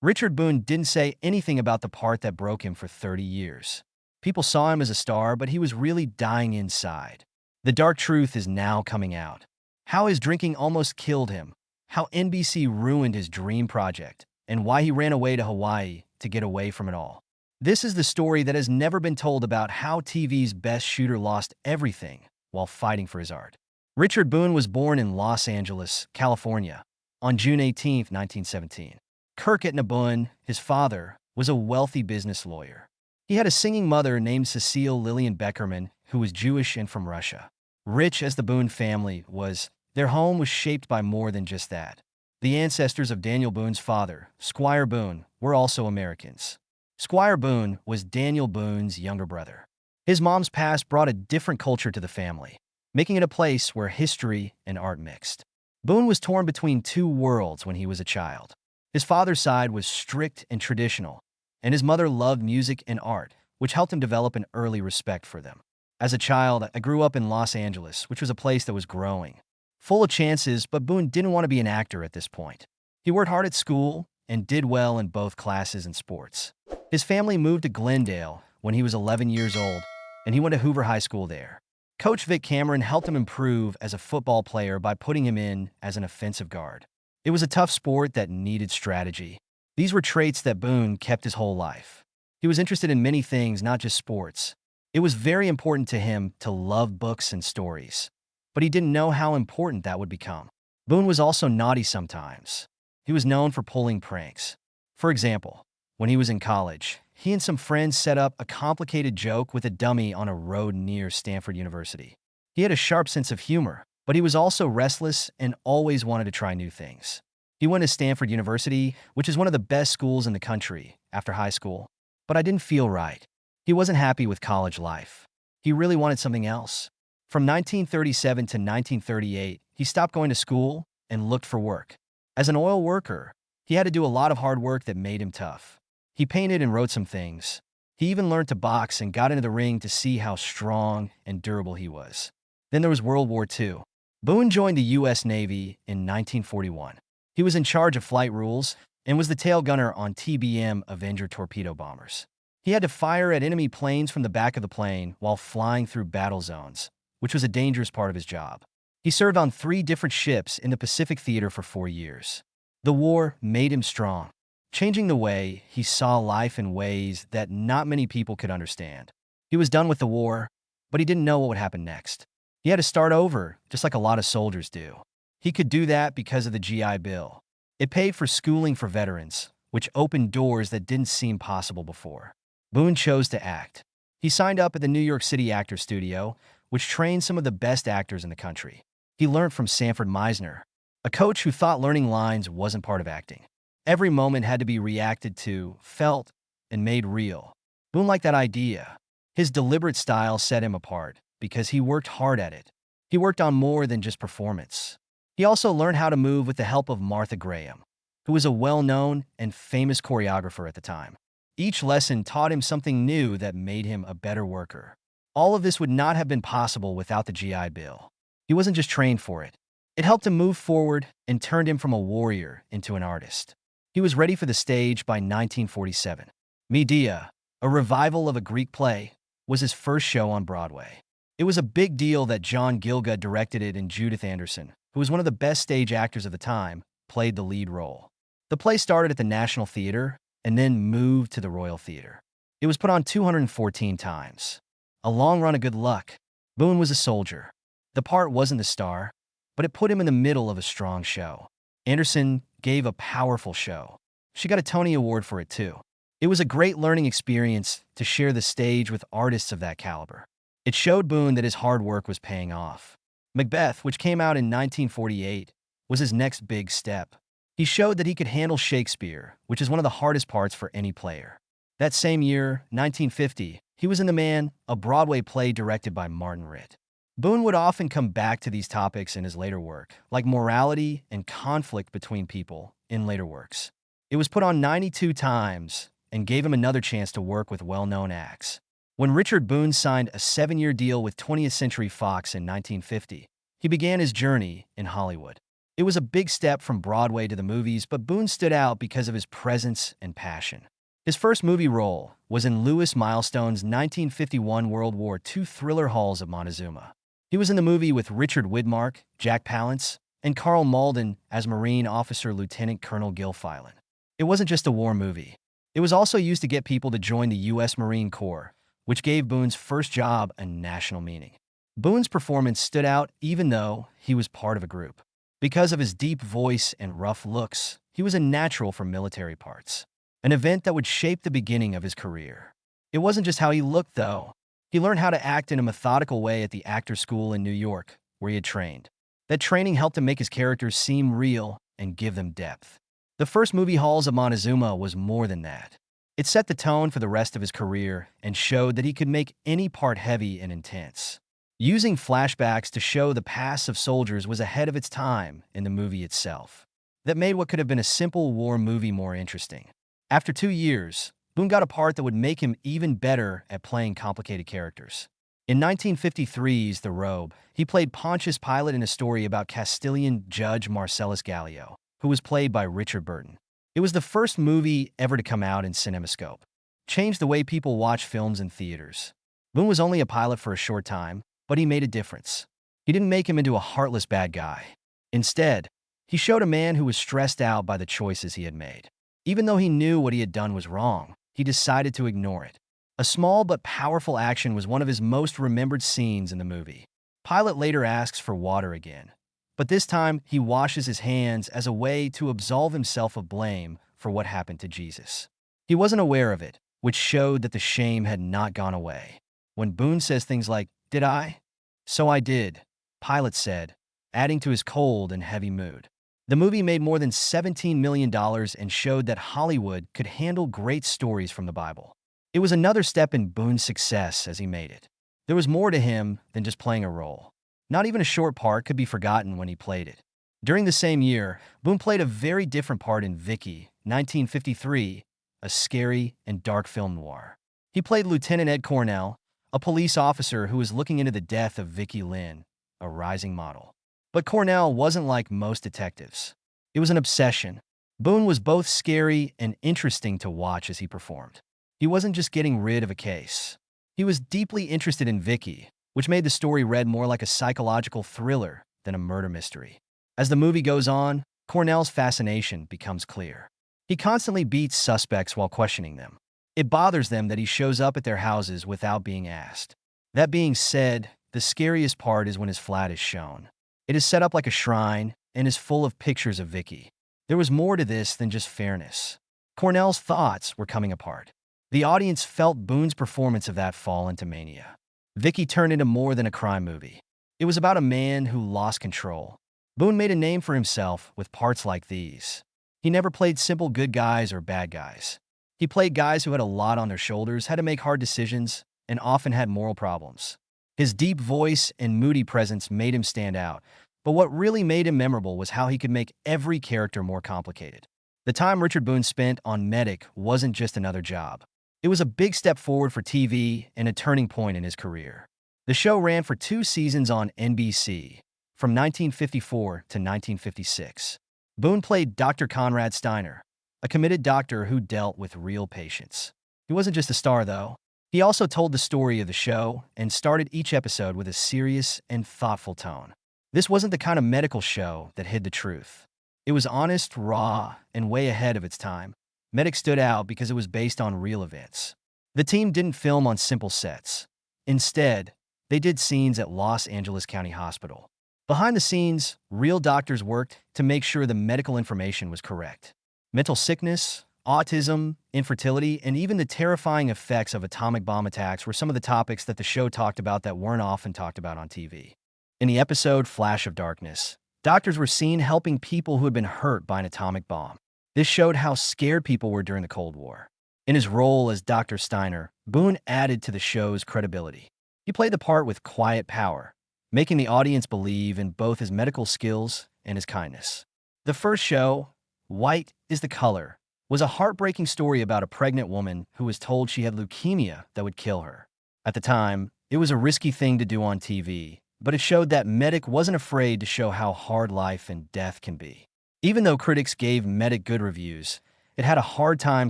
Richard Boone didn't say anything about the part that broke him for 30 years. People saw him as a star, but he was really dying inside. The dark truth is now coming out. How his drinking almost killed him, how NBC ruined his dream project, and why he ran away to Hawaii to get away from it all. This is the story that has never been told about how TV's best shooter lost everything while fighting for his art. Richard Boone was born in Los Angeles, California, on June 18, 1917. Kirk Boone, his father, was a wealthy business lawyer. He had a singing mother named Cecile Lillian Beckerman, who was Jewish and from Russia. Rich as the Boone family was, their home was shaped by more than just that. The ancestors of Daniel Boone's father, Squire Boone, were also Americans. Squire Boone was Daniel Boone's younger brother. His mom's past brought a different culture to the family, making it a place where history and art mixed. Boone was torn between two worlds when he was a child. His father's side was strict and traditional, and his mother loved music and art, which helped him develop an early respect for them. As a child, I grew up in Los Angeles, which was a place that was growing, full of chances, but Boone didn't want to be an actor at this point. He worked hard at school and did well in both classes and sports. His family moved to Glendale when he was 11 years old, and he went to Hoover High School there. Coach Vic Cameron helped him improve as a football player by putting him in as an offensive guard. It was a tough sport that needed strategy. These were traits that Boone kept his whole life. He was interested in many things, not just sports. It was very important to him to love books and stories, but he didn't know how important that would become. Boone was also naughty sometimes. He was known for pulling pranks. For example, when he was in college, he and some friends set up a complicated joke with a dummy on a road near Stanford University. He had a sharp sense of humor, but he was also restless and always wanted to try new things. He went to Stanford University, which is one of the best schools in the country, after high school. But I didn't feel right. He wasn't happy with college life. He really wanted something else. From 1937 to 1938, he stopped going to school and looked for work. As an oil worker, he had to do a lot of hard work that made him tough. He painted and wrote some things. He even learned to box and got into the ring to see how strong and durable he was. Then there was World War II. Boone joined the U.S. Navy in 1941. He was in charge of flight rules and was the tail gunner on TBM Avenger torpedo bombers. He had to fire at enemy planes from the back of the plane while flying through battle zones, which was a dangerous part of his job. He served on 3 different ships in the Pacific Theater for 4 years. The war made him strong, changing the way he saw life in ways that not many people could understand. He was done with the war, but he didn't know what would happen next. He had to start over, just like a lot of soldiers do. He could do that because of the GI Bill. It paid for schooling for veterans, which opened doors that didn't seem possible before. Boone chose to act. He signed up at the New York City Actors Studio, which trained some of the best actors in the country. He learned from Sanford Meisner, a coach who thought learning lines wasn't part of acting. Every moment had to be reacted to, felt, and made real. Boone liked that idea. His deliberate style set him apart because he worked hard at it. He worked on more than just performance. He also learned how to move with the help of Martha Graham, who was a well-known and famous choreographer at the time. Each lesson taught him something new that made him a better worker. All of this would not have been possible without the GI Bill. He wasn't just trained for it. It helped him move forward and turned him from a warrior into an artist. He was ready for the stage by 1947. Medea, a revival of a Greek play, was his first show on Broadway. It was a big deal that John Gielgud directed it, and Judith Anderson, who was one of the best stage actors of the time, played the lead role. The play started at the National Theater and then moved to the Royal Theater. It was put on 214 times. A long run of good luck. Boone was a soldier. The part wasn't the star, but it put him in the middle of a strong show. Anderson gave a powerful show. She got a Tony Award for it too. It was a great learning experience to share the stage with artists of that caliber. It showed Boone that his hard work was paying off. Macbeth, which came out in 1948, was his next big step. He showed that he could handle Shakespeare, which is one of the hardest parts for any player. That same year, 1950, he was in The Man, a Broadway play directed by Martin Ritt. Boone would often come back to these topics in his later work, like morality and conflict between people in later works. It was put on 92 times and gave him another chance to work with well-known acts. When Richard Boone signed a 7-year deal with 20th Century Fox in 1950, he began his journey in Hollywood. It was a big step from Broadway to the movies, but Boone stood out because of his presence and passion. His first movie role was in Louis Milestone's 1951 World War II thriller Halls of Montezuma. He was in the movie with Richard Widmark, Jack Palance, and Carl Malden as Marine Officer Lieutenant Colonel Gil Phelan. It wasn't just a war movie. It was also used to get people to join the U.S. Marine Corps, which gave Boone's first job a national meaning. Boone's performance stood out even though he was part of a group. Because of his deep voice and rough looks, he was a natural for military parts, an event that would shape the beginning of his career. It wasn't just how he looked, though. He learned how to act in a methodical way at the actor school in New York, where he had trained. That training helped him make his characters seem real and give them depth. The first movie, Halls of Montezuma, was more than that. It set the tone for the rest of his career and showed that he could make any part heavy and intense. Using flashbacks to show the past of soldiers was ahead of its time in the movie itself. That made what could have been a simple war movie more interesting. After 2 years, Boone got a part that would make him even better at playing complicated characters. In 1953's The Robe, he played Pontius Pilate in a story about Castilian Judge Marcellus Gallio, who was played by Richard Burton. It was the first movie ever to come out in CinemaScope. Changed the way people watch films in theaters. Boone was only a pilot for a short time, but he made a difference. He didn't make him into a heartless bad guy. Instead, he showed a man who was stressed out by the choices he had made. Even though he knew what he had done was wrong, he decided to ignore it. A small but powerful action was one of his most remembered scenes in the movie. Pilate later asks for water again, but this time he washes his hands as a way to absolve himself of blame for what happened to Jesus. He wasn't aware of it, which showed that the shame had not gone away. When Boone says things like, "Did I?" "So I did," Pilate said, adding to his cold and heavy mood. The movie made more than $17 million and showed that Hollywood could handle great stories from the Bible. It was another step in Boone's success as he made it. There was more to him than just playing a role. Not even a short part could be forgotten when he played it. During the same year, Boone played a very different part in Vicky, 1953, a scary and dark film noir. He played Lieutenant Ed Cornell, a police officer who was looking into the death of Vicky Lynn, a rising model. But Cornell wasn't like most detectives. It was an obsession. Boone was both scary and interesting to watch as he performed. He wasn't just getting rid of a case. He was deeply interested in Vicky, which made the story read more like a psychological thriller than a murder mystery. As the movie goes on, Cornell's fascination becomes clear. He constantly beats suspects while questioning them. It bothers them that he shows up at their houses without being asked. That being said, the scariest part is when his flat is shown. It is set up like a shrine and is full of pictures of Vicky. There was more to this than just fairness. Cornell's thoughts were coming apart. The audience felt Boone's performance of that fall into mania. Vicky turned into more than a crime movie. It was about a man who lost control. Boone made a name for himself with parts like these. He never played simple good guys or bad guys. He played guys who had a lot on their shoulders, had to make hard decisions, and often had moral problems. His deep voice and moody presence made him stand out, but what really made him memorable was how he could make every character more complicated. The time Richard Boone spent on Medic wasn't just another job. It was a big step forward for TV and a turning point in his career. The show ran for 2 seasons on NBC, from 1954 to 1956. Boone played Dr. Conrad Steiner, a committed doctor who dealt with real patients. He wasn't just a star, though. He also told the story of the show and started each episode with a serious and thoughtful tone. This wasn't the kind of medical show that hid the truth. It was honest, raw, and way ahead of its time. Medic stood out because it was based on real events. The team didn't film on simple sets. Instead, they did scenes at Los Angeles County Hospital. Behind the scenes, real doctors worked to make sure the medical information was correct. Mental sickness, autism, infertility, and even the terrifying effects of atomic bomb attacks were some of the topics that the show talked about that weren't often talked about on TV. In the episode Flash of Darkness, doctors were seen helping people who had been hurt by an atomic bomb. This showed how scared people were during the Cold War. In his role as Dr. Steiner, Boone added to the show's credibility. He played the part with quiet power, making the audience believe in both his medical skills and his kindness. The first show, White is the Color, was a heartbreaking story about a pregnant woman who was told she had leukemia that would kill her. At the time, it was a risky thing to do on TV, but it showed that Medic wasn't afraid to show how hard life and death can be. Even though critics gave Medic good reviews, it had a hard time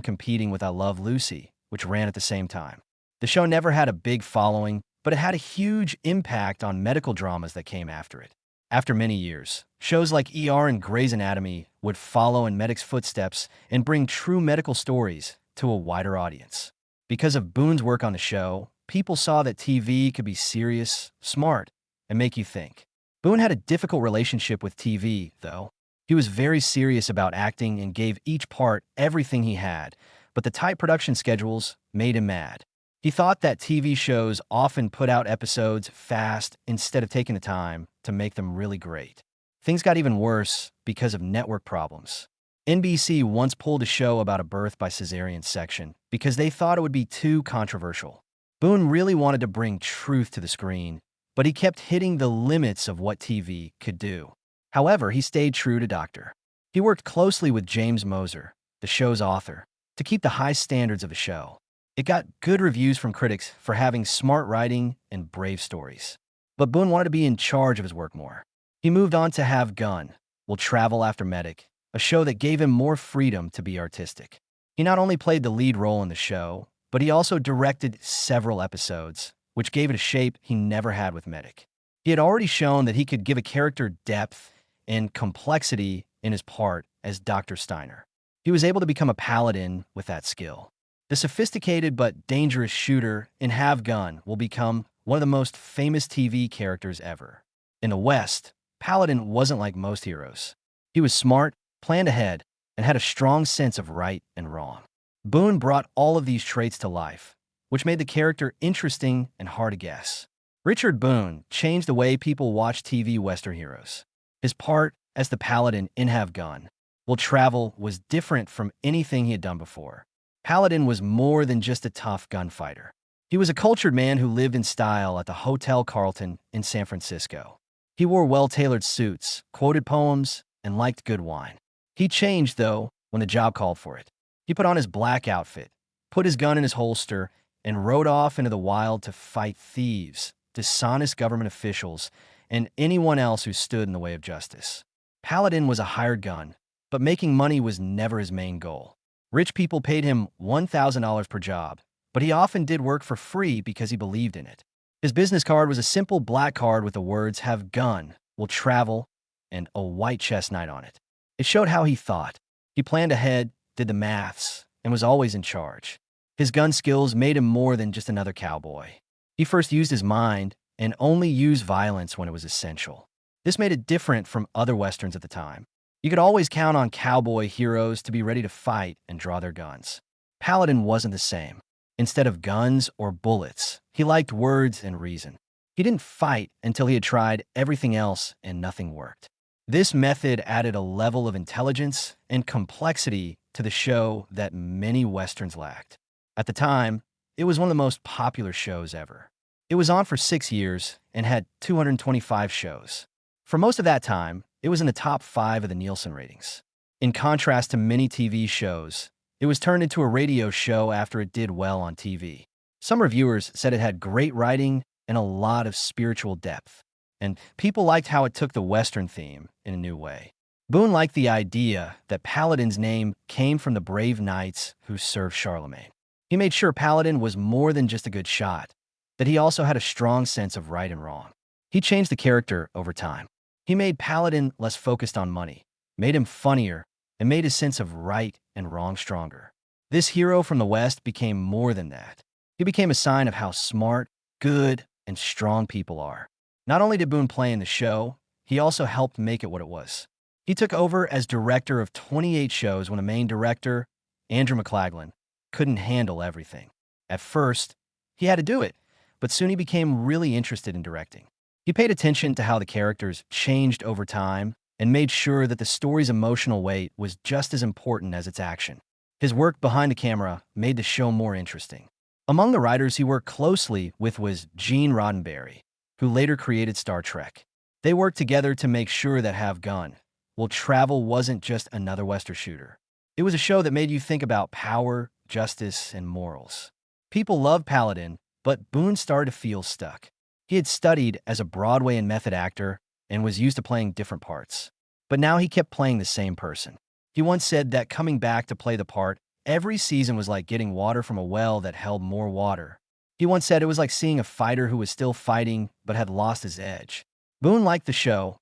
competing with I Love Lucy, which ran at the same time. The show never had a big following, but it had a huge impact on medical dramas that came after it. After many years, shows like ER and Grey's Anatomy would follow in Medic's footsteps and bring true medical stories to a wider audience. Because of Boone's work on the show, people saw that TV could be serious, smart, and make you think. Boone had a difficult relationship with TV, though. He was very serious about acting and gave each part everything he had, but the tight production schedules made him mad. He thought that TV shows often put out episodes fast instead of taking the time to make them really great. Things got even worse because of network problems. NBC once pulled a show about a birth by cesarean section because they thought it would be too controversial. Boone really wanted to bring truth to the screen, but he kept hitting the limits of what TV could do. However, he stayed true to Doctor. He worked closely with James Moser, the show's author, to keep the high standards of the show. It got good reviews from critics for having smart writing and brave stories. But Boone wanted to be in charge of his work more. He moved on to Have Gun, Will Travel After Medic, a show that gave him more freedom to be artistic. He not only played the lead role in the show, but he also directed several episodes, which gave it a shape he never had with Medic. He had already shown that he could give a character depth and complexity in his part as Dr. Steiner. He was able to become a paladin with that skill. The sophisticated but dangerous shooter in Have Gun will become one of the most famous TV characters ever. In the West, Paladin wasn't like most heroes. He was smart, planned ahead, and had a strong sense of right and wrong. Boone brought all of these traits to life, which made the character interesting and hard to guess. Richard Boone changed the way people watch TV Western heroes. His part as the Paladin in Have Gun, Will Travel was different from anything he had done before. Paladin was more than just a tough gunfighter. He was a cultured man who lived in style at the Hotel Carlton in San Francisco. He wore well-tailored suits, quoted poems, and liked good wine. He changed, though, when the job called for it. He put on his black outfit, put his gun in his holster, and rode off into the wild to fight thieves, dishonest government officials, and anyone else who stood in the way of justice. Paladin was a hired gun, but making money was never his main goal. Rich people paid him $1,000 per job, but he often did work for free because he believed in it. His business card was a simple black card with the words "Have Gun, Will Travel," and a white chestnut on it. It showed how he thought. He planned ahead, did the maths, and was always in charge. His gun skills made him more than just another cowboy. He first used his mind and only used violence when it was essential. This made it different from other Westerns at the time. You could always count on cowboy heroes to be ready to fight and draw their guns. Paladin wasn't the same. Instead of guns or bullets, he liked words and reason. He didn't fight until he had tried everything else and nothing worked. This method added a level of intelligence and complexity to the show that many Westerns lacked. At the time, it was one of the most popular shows ever. It was on for 6 years and had 225 shows. For most of that time, it was in the top 5 of the Nielsen ratings. In contrast to many TV shows, it was turned into a radio show after it did well on TV. Some reviewers said it had great writing and a lot of spiritual depth, and people liked how it took the Western theme in a new way. Boone liked the idea that Paladin's name came from the brave knights who served Charlemagne. He made sure Paladin was more than just a good shot, that he also had a strong sense of right and wrong. He changed the character over time. He made Paladin less focused on money, made him funnier, and made his sense of right and wrong stronger. This hero from the West became more than that. He became a sign of how smart, good, and strong people are. Not only did Boone play in the show, he also helped make it what it was. He took over as director of 28 shows when the main director, Andrew McLaglen, couldn't handle everything. At first, he had to do it, but soon he became really interested in directing. He paid attention to how the characters changed over time and made sure that the story's emotional weight was just as important as its action. His work behind the camera made the show more interesting. Among the writers he worked closely with was Gene Roddenberry, who later created Star Trek. They worked together to make sure that Have Gun, Will Travel wasn't just another Western shooter. It was a show that made you think about power, justice, and morals. People loved Paladin, but Boone started to feel stuck. He had studied as a Broadway and method actor and was used to playing different parts. But now he kept playing the same person. He once said that coming back to play the part every season was like getting water from a well that held more water. He once said it was like seeing a fighter who was still fighting but had lost his edge. Boone liked the show,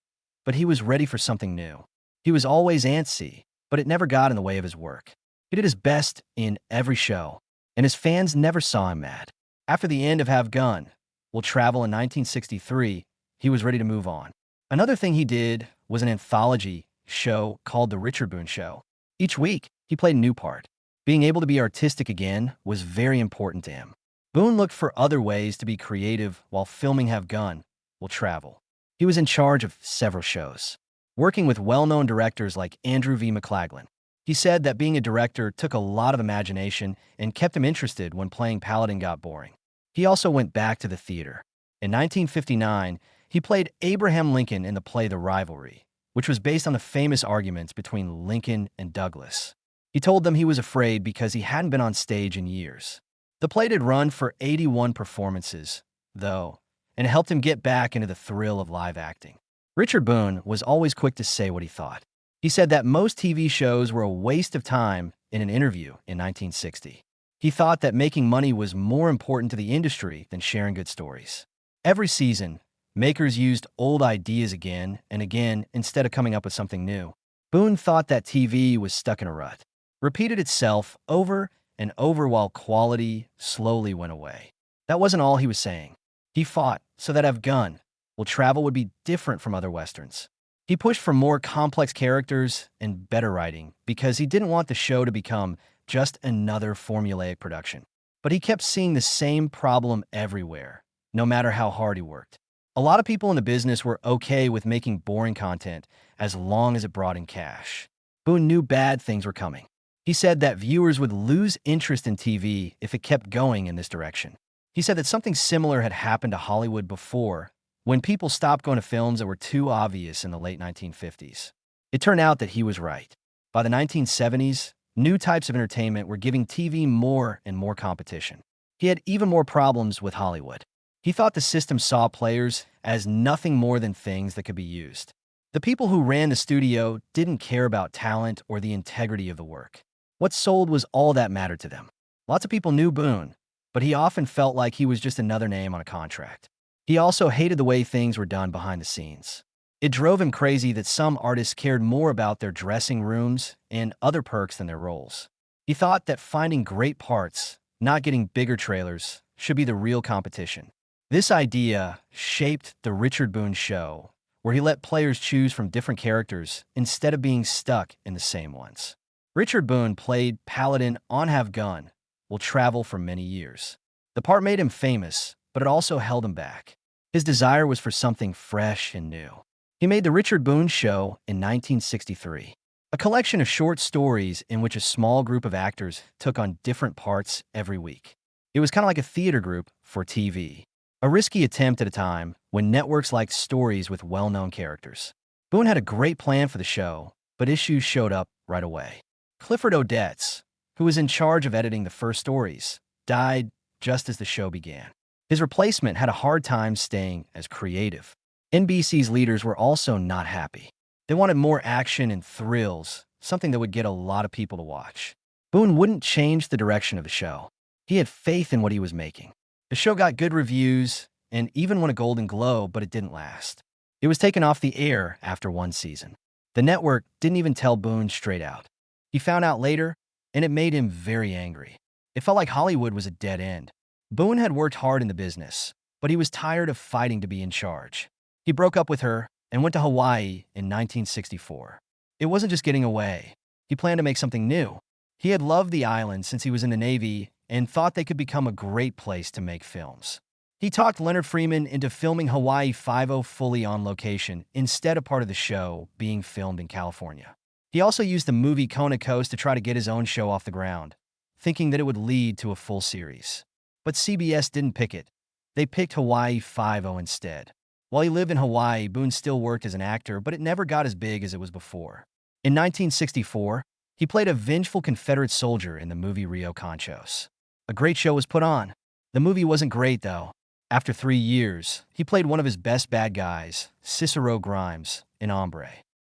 but he was ready for something new. He was always antsy, but it never got in the way of his work. He did his best in every show, and his fans never saw him mad. After the end of Have Gun Will Travel in 1963, he was ready to move on. Another thing he did was an anthology show called The Richard Boone Show. Each week, he played a new part. Being able to be artistic again was very important to him. Boone looked for other ways to be creative while filming Have Gun Will Travel. He was in charge of several shows, working with well-known directors like Andrew V. McLaglen. He said that being a director took a lot of imagination and kept him interested when playing Paladin got boring. He also went back to the theater. In 1959, he played Abraham Lincoln in the play The Rivalry, which was based on the famous arguments between Lincoln and Douglas. He told them he was afraid because he hadn't been on stage in years. The play did run for 81 performances, though, and it helped him get back into the thrill of live acting. Richard Boone was always quick to say what he thought. He said that most TV shows were a waste of time in an interview in 1960. He thought that making money was more important to the industry than sharing good stories. Every season, makers used old ideas again and again instead of coming up with something new. Boone thought that TV was stuck in a rut, repeated itself over and over while quality slowly went away. That wasn't all he was saying. He fought so that Have Gun Will Travel would be different from other Westerns. He pushed for more complex characters and better writing because he didn't want the show to become just another formulaic production. But he kept seeing the same problem everywhere, no matter how hard he worked. A lot of people in the business were okay with making boring content as long as it brought in cash. Boone knew bad things were coming. He said that viewers would lose interest in TV if it kept going in this direction. He said that something similar had happened to Hollywood before, when people stopped going to films that were too obvious in the late 1950s. It turned out that he was right. By the 1970s, new types of entertainment were giving TV more and more competition. He had even more problems with Hollywood. He thought the system saw players as nothing more than things that could be used. The people who ran the studio didn't care about talent or the integrity of the work. What sold was all that mattered to them. Lots of people knew Boone, but he often felt like he was just another name on a contract. He also hated the way things were done behind the scenes. It drove him crazy that some artists cared more about their dressing rooms and other perks than their roles. He thought that finding great parts, not getting bigger trailers, should be the real competition. This idea shaped The Richard Boone Show, where he let players choose from different characters instead of being stuck in the same ones. Richard Boone played Paladin on Have Gun Will Travel for many years. The part made him famous, but it also held him back. His desire was for something fresh and new. He made The Richard Boone Show in 1963, a collection of short stories in which a small group of actors took on different parts every week. It was kind of like a theater group for TV, a risky attempt at a time when networks liked stories with well-known characters. Boone had a great plan for the show, but issues showed up right away. Clifford Odets, who was in charge of editing the first stories, died just as the show began. His replacement had a hard time staying as creative. NBC's leaders were also not happy. They wanted more action and thrills, something that would get a lot of people to watch. Boone wouldn't change the direction of the show. He had faith in what he was making. The show got good reviews and even won a Golden Globe, but it didn't last. It was taken off the air after one season. The network didn't even tell Boone straight out. He found out later, and it made him very angry. It felt like Hollywood was a dead end. Boone had worked hard in the business, but he was tired of fighting to be in charge. He broke up with her and went to Hawaii in 1964. It wasn't just getting away. He planned to make something new. He had loved the island since he was in the Navy and thought they could become a great place to make films. He talked Leonard Freeman into filming Hawaii Five-0 fully on location instead of part of the show being filmed in California. He also used the movie Kona Coast to try to get his own show off the ground, thinking that it would lead to a full series. But CBS didn't pick it. They picked Hawaii Five-0 instead. While he lived in Hawaii, Boone still worked as an actor, but it never got as big as it was before. In 1964, he played a vengeful Confederate soldier in the movie Rio Conchos. A great show was put on. The movie wasn't great, though. After 3 years, he played one of his best bad guys, Cicero Grimes, in Ombre.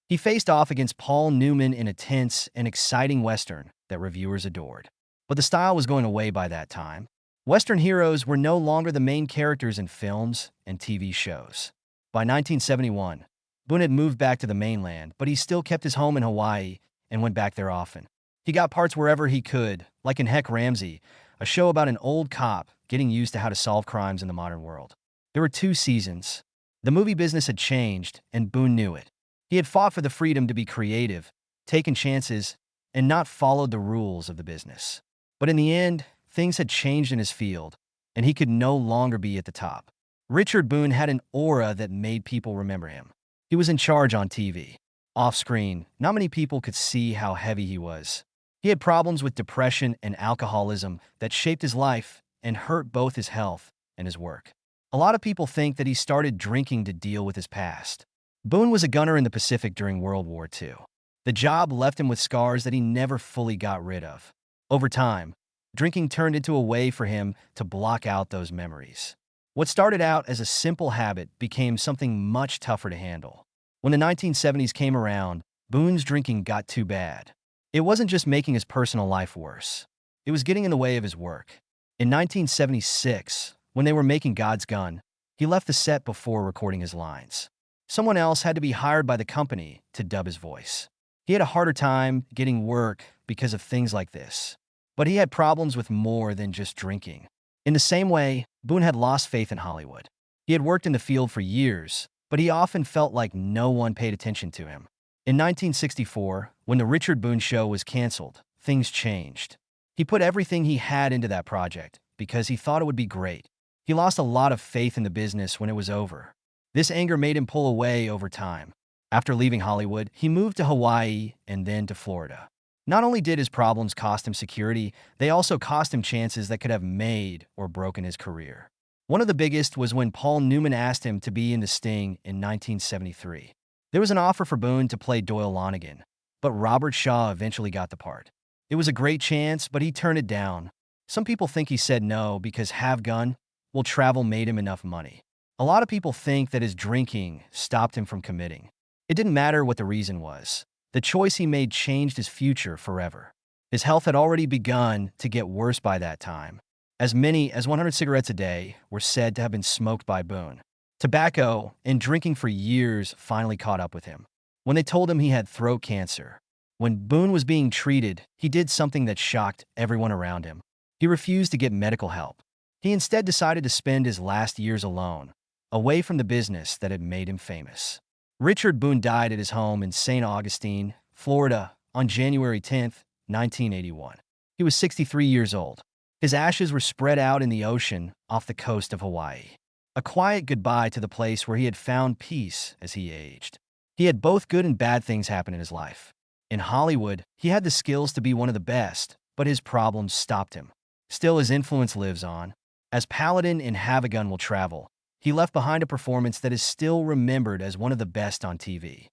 He faced off against Paul Newman in a tense and exciting Western that reviewers adored. But the style was going away by that time. Western heroes were no longer the main characters in films and TV shows. By 1971, Boone had moved back to the mainland, but he still kept his home in Hawaii and went back there often. He got parts wherever he could, like in Heck Ramsey, a show about an old cop getting used to how to solve crimes in the modern world. There were 2 seasons. The movie business had changed, and Boone knew it. He had fought for the freedom to be creative, taken chances, and not followed the rules of the business. But in the end, things had changed in his field, and he could no longer be at the top. Richard Boone had an aura that made people remember him. He was in charge on TV. Off-screen, not many people could see how heavy he was. He had problems with depression and alcoholism that shaped his life and hurt both his health and his work. A lot of people think that he started drinking to deal with his past. Boone was a gunner in the Pacific during World War II. The job left him with scars that he never fully got rid of. Over time, drinking turned into a way for him to block out those memories. What started out as a simple habit became something much tougher to handle. When the 1970s came around, Boone's drinking got too bad. It wasn't just making his personal life worse. It was getting in the way of his work. In 1976, when they were making God's Gun, he left the set before recording his lines. Someone else had to be hired by the company to dub his voice. He had a harder time getting work because of things like this. But he had problems with more than just drinking. In the same way, Boone had lost faith in Hollywood. He had worked in the field for years, but he often felt like no one paid attention to him. In 1964, when The Richard Boone Show was canceled, things changed. He put everything he had into that project because he thought it would be great. He lost a lot of faith in the business when it was over. This anger made him pull away over time. After leaving Hollywood, he moved to Hawaii and then to Florida. Not only did his problems cost him security, they also cost him chances that could have made or broken his career. One of the biggest was when Paul Newman asked him to be in The Sting in 1973. There was an offer for Boone to play Doyle Lonnegan, but Robert Shaw eventually got the part. It was a great chance, but he turned it down. Some people think he said no because Have Gun, Will Travel made him enough money. A lot of people think that his drinking stopped him from committing. It didn't matter what the reason was. The choice he made changed his future forever. His health had already begun to get worse by that time. As many as 100 cigarettes a day were said to have been smoked by Boone. Tobacco and drinking for years finally caught up with him. When they told him he had throat cancer, when Boone was being treated, he did something that shocked everyone around him. He refused to get medical help. He instead decided to spend his last years alone, away from the business that had made him famous. Richard Boone died at his home in St. Augustine, Florida, on January 10, 1981. He was 63 years old. His ashes were spread out in the ocean off the coast of Hawaii. A quiet goodbye to the place where he had found peace as he aged. He had both good and bad things happen in his life. In Hollywood, he had the skills to be one of the best, but his problems stopped him. Still, his influence lives on. As Paladin in Have a Gun Will Travel, he left behind a performance that is still remembered as one of the best on TV.